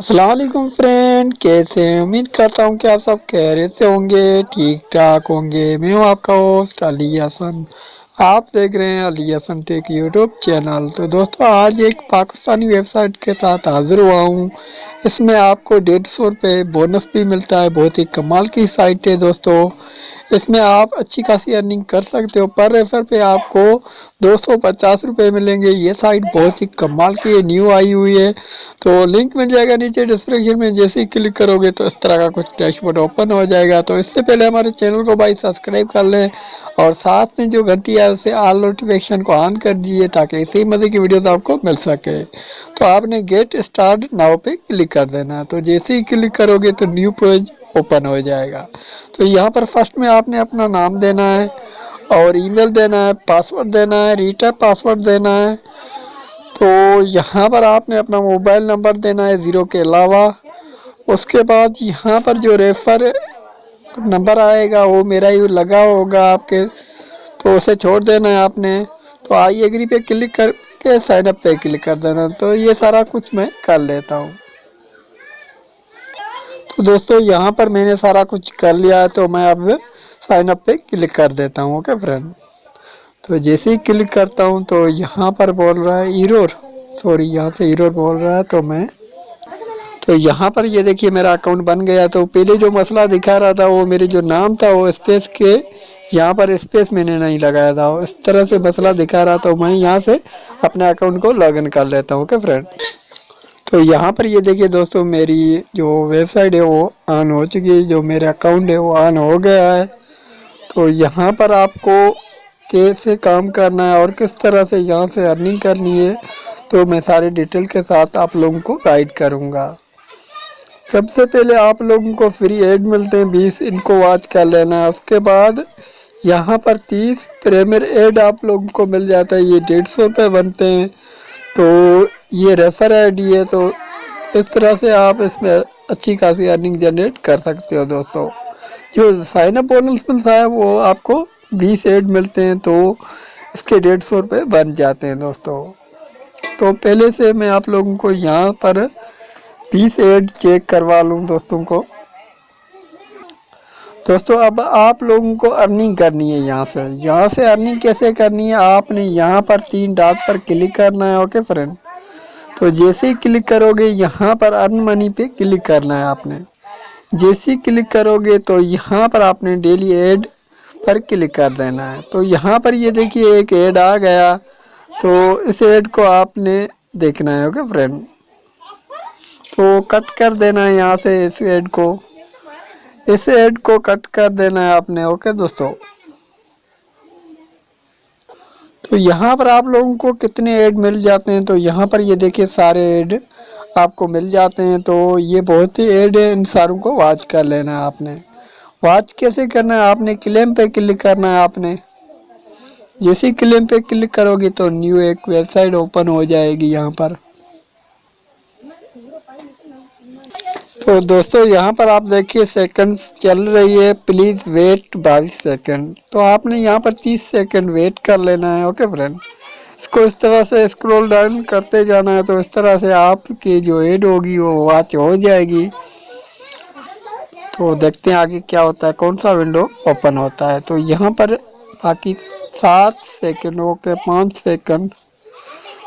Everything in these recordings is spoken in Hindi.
अस्सलाम वालेकुम फ्रेंड, कैसे हैं? उम्मीद करता हूँ कि आप सब खैरियत से होंगे, ठीक ठाक होंगे। मैं हूँ आपका होस्ट अली हसन। आप देख रहे हैं Ali Hasan tech YouTube channel. तो दोस्तों, आज एक पाकिस्तानी वेबसाइट के साथ हाजिर हुआ हूँ। इसमें आपको 150 रुपये बोनस भी मिलता है। बहुत ही कमाल की साइट है दोस्तों। इसमें आप अच्छी खासी अर्निंग कर सकते हो। पर रेफर पे आपको 250 रुपये मिलेंगे। ये साइट बहुत ही कमाल की है, न्यू आई हुई है। तो लिंक मिल जाएगा नीचे डिस्क्रिप्शन में। जैसे ही क्लिक करोगे तो इस तरह का कुछ डैशबोर्ड ओपन हो जाएगा। तो इससे पहले हमारे चैनल को भाई सब्सक्राइब कर लें और साथ में जो घंटी है उसे ऑल नोटिफिकेशन को ऑन कर दीजिए ताकि इसी मजे की वीडियोस आपको मिल सके। तो आपने गेट स्टार्ट नाउ पे क्लिक कर देना है। तो जैसे ही क्लिक करोगे तो न्यू पेज ओपन हो जाएगा। तो यहाँ पर फर्स्ट में आपने अपना नाम देना है और ईमेल देना है, पासवर्ड देना है, रीटाइप पासवर्ड देना है। तो यहाँ पर आपने अपना मोबाइल नंबर देना है 0 के अलावा। उसके बाद यहाँ पर जो रेफर नंबर आएगा वो मेरा ही लगा होगा आपके, तो उसे छोड़ देना है आपने। तो आई एग्री पे क्लिक करके साइन अप पे क्लिक कर देना। तो ये सारा कुछ मैं कर लेता हूँ। तो दोस्तों, यहाँ पर मैंने सारा कुछ कर लिया है, तो मैं अब साइन अप पे क्लिक कर देता हूँ। Okay friend. तो जैसे ही क्लिक करता हूँ तो यहाँ पर बोल रहा है एरर, सॉरी यहाँ से एरर बोल रहा है। तो यहाँ पर ये देखिए मेरा अकाउंट बन गया। तो पहले जो मसला दिखा रहा था वो मेरे जो नाम था वो स्पेस के यहाँ पर स्पेस मैंने नहीं लगाया था, इस तरह से मसला दिखा रहा। तो मैं यहाँ से अपने अकाउंट को लॉगिन कर लेता हूँ। Okay friend. तो यहाँ पर ये देखिए दोस्तों, मेरी जो वेबसाइट है वो ऑन हो चुकी है, जो मेरा अकाउंट है वो ऑन हो गया है। तो यहाँ पर आपको कैसे काम करना है और किस तरह से यहाँ से अर्निंग करनी है, तो मैं सारे डिटेल के साथ आप लोगों को गाइड करूँगा। सबसे पहले आप लोगों को फ्री एड मिलते हैं 20, इनको वॉच कर लेना है। उसके बाद यहाँ पर 30 प्रीमियर एड आप लोगों को मिल जाता है। ये 150 रुपये बनते हैं। तो ये रेफर आईडी है। तो इस तरह से आप इसमें अच्छी खासी अर्निंग जनरेट कर सकते हो दोस्तों। जो साइन अप बोनस मिलता है वो आपको 20 एड मिलते हैं। तो इसके 150 रुपये बन जाते हैं दोस्तों। तो पहले से मैं आप लोगों को यहाँ पर 20 एड चेक करवा लूँ दोस्तों को। दोस्तों, अब आप लोगों को अर्निंग करनी है। यहाँ से अर्निंग कैसे करनी है, आपने यहाँ पर 3 डॉट पर क्लिक करना है। Okay friend. तो जैसे ही क्लिक करोगे यहाँ पर अर्न मनी पे क्लिक करना है आपने। जैसे ही क्लिक करोगे तो यहाँ पर आपने डेली एड पर क्लिक कर देना है। तो यहाँ पर ये देखिए एक एड आ गया। तो इस एड को आपने देखना है। Okay friend. तो कट कर देना है यहाँ से इस एड को कट कर देना है आपने। ओके दोस्तों। तो यहाँ पर आप लोगों को कितने ऐड मिल जाते हैं, तो यहाँ पर ये देखिए सारे ऐड आपको मिल जाते हैं। तो ये बहुत ही ऐड है, इन सारों को वॉच कर लेना है आपने। वॉच कैसे करना है, आपने क्लेम पे क्लिक करना है आपने। जैसे ही क्लेम पे क्लिक करोगे तो न्यू एक वेबसाइट ओपन हो जाएगी यहाँ पर। तो दोस्तों, यहाँ पर आप देखिए सेकंड्स चल रही है, प्लीज वेट 22 सेकंड। तो आपने यहाँ पर 30 सेकंड वेट कर लेना है। Okay friend. इसको इस तरह से स्क्रॉल डाउन करते जाना है। तो इस तरह से आपकी जो एड होगी वो वॉच हो जाएगी। तो देखते हैं आगे क्या होता है, कौन सा विंडो ओपन होता है। तो यहाँ पर बाकी 7 सेकंड, ओके 5 सेकंड।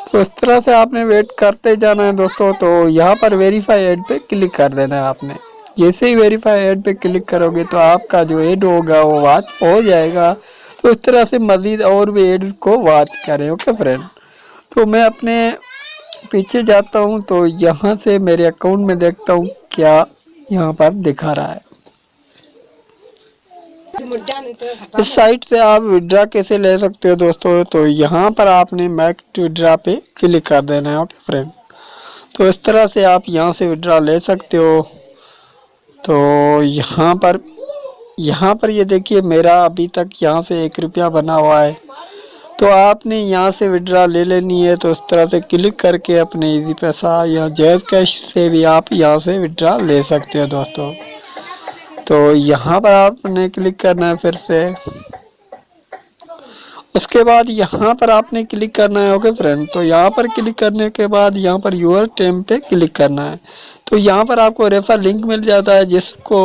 तो इस तरह से आपने वेट करते जाना है दोस्तों। तो यहाँ पर वेरीफाई एड पे क्लिक कर देना है आपने। जैसे ही वेरीफाई एड पे क्लिक करोगे तो आपका जो एड होगा वो वॉच हो जाएगा। तो इस तरह से मजीद और भी एड्स को वॉच करें। Okay friend. तो मैं अपने पीछे जाता हूँ। तो यहाँ से मेरे अकाउंट में देखता हूँ क्या यहाँ पर दिखा रहा है। इस साइट से आप विड्रा कैसे ले सकते हो दोस्तों, तो यहाँ पर आपने मैक विड्रा पे क्लिक कर देना है। Okay friend. तो इस तरह से आप यहाँ से विड्रा ले सकते हो। तो यहाँ पर ये देखिए मेरा अभी तक यहाँ से 1 रुपया बना हुआ है। तो आपने यहाँ से विड्रा ले लेनी है। तो इस तरह से क्लिक करके अपने इजी पैसा या जैज़ कैश से भी आप यहाँ से विड्रा ले सकते हो दोस्तों। तो यहाँ पर आपने क्लिक करना है फिर से। उसके बाद यहाँ पर आपने क्लिक करना है। ओके फ्रेंड, तो यहाँ पर क्लिक करने के बाद यहाँ पर यूर टेम पे क्लिक करना है। तो यहाँ पर आपको रेफर लिंक मिल जाता है, जिसको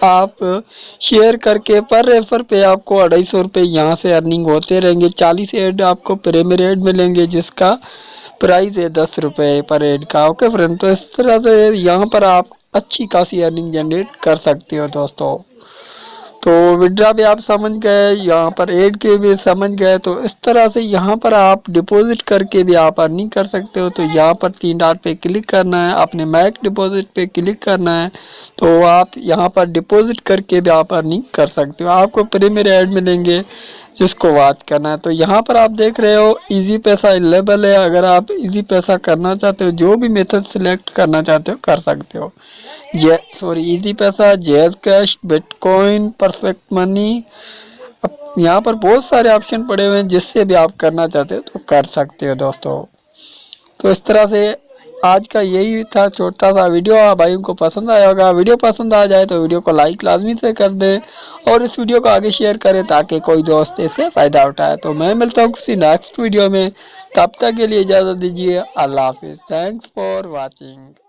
आप शेयर करके पर रेफर पे आपको 250 रुपये यहाँ से अर्निंग होते रहेंगे। 40 ऐड आपको प्रीमियर ऐड मिलेंगे, जिसका प्राइस है 10 रुपये पर ऐड का। ओके फ्रेंड, तो इस तरह से यहाँ पर आप अच्छी खासी अर्निंग जनरेट कर सकते हो दोस्तों। तो विड्रा भी आप समझ गए, यहाँ पर ऐड के भी समझ गए। तो इस तरह से यहाँ पर आप डिपॉजिट करके भी आप अर्निंग कर सकते हो। तो यहाँ पर 3 डॉट पे क्लिक करना है, अपने मैक डिपॉजिट पे क्लिक करना है। तो आप यहाँ पर डिपॉजिट करके भी आप अर्निंग कर सकते हो। आपको प्रीमियर ऐड मिलेंगे, जिसको वॉच करना है। तो यहाँ पर आप देख रहे हो इजी पैसा अवेलेबल है। अगर आप इजी पैसा करना चाहते हो, जो भी मेथड सिलेक्ट करना चाहते हो कर सकते हो। इजी पैसा, jazz cash, bitcoin, perfect money, अब यहाँ पर बहुत सारे ऑप्शन पड़े हुए हैं, जिससे भी आप करना चाहते हो तो कर सकते हो दोस्तों। तो इस तरह से आज का यही था छोटा सा वीडियो। भाइयों को पसंद आया होगा। वीडियो पसंद आ जाए तो वीडियो को लाइक लाजमी से कर दें और इस वीडियो को आगे शेयर करें, ताकि कोई दोस्त इससे फ़ायदा उठाए। तो मैं मिलता हूँ किसी नेक्स्ट वीडियो में, तब तक के लिए इजाज़त दीजिए। अल्लाह हाफिज़। Thanks for watching.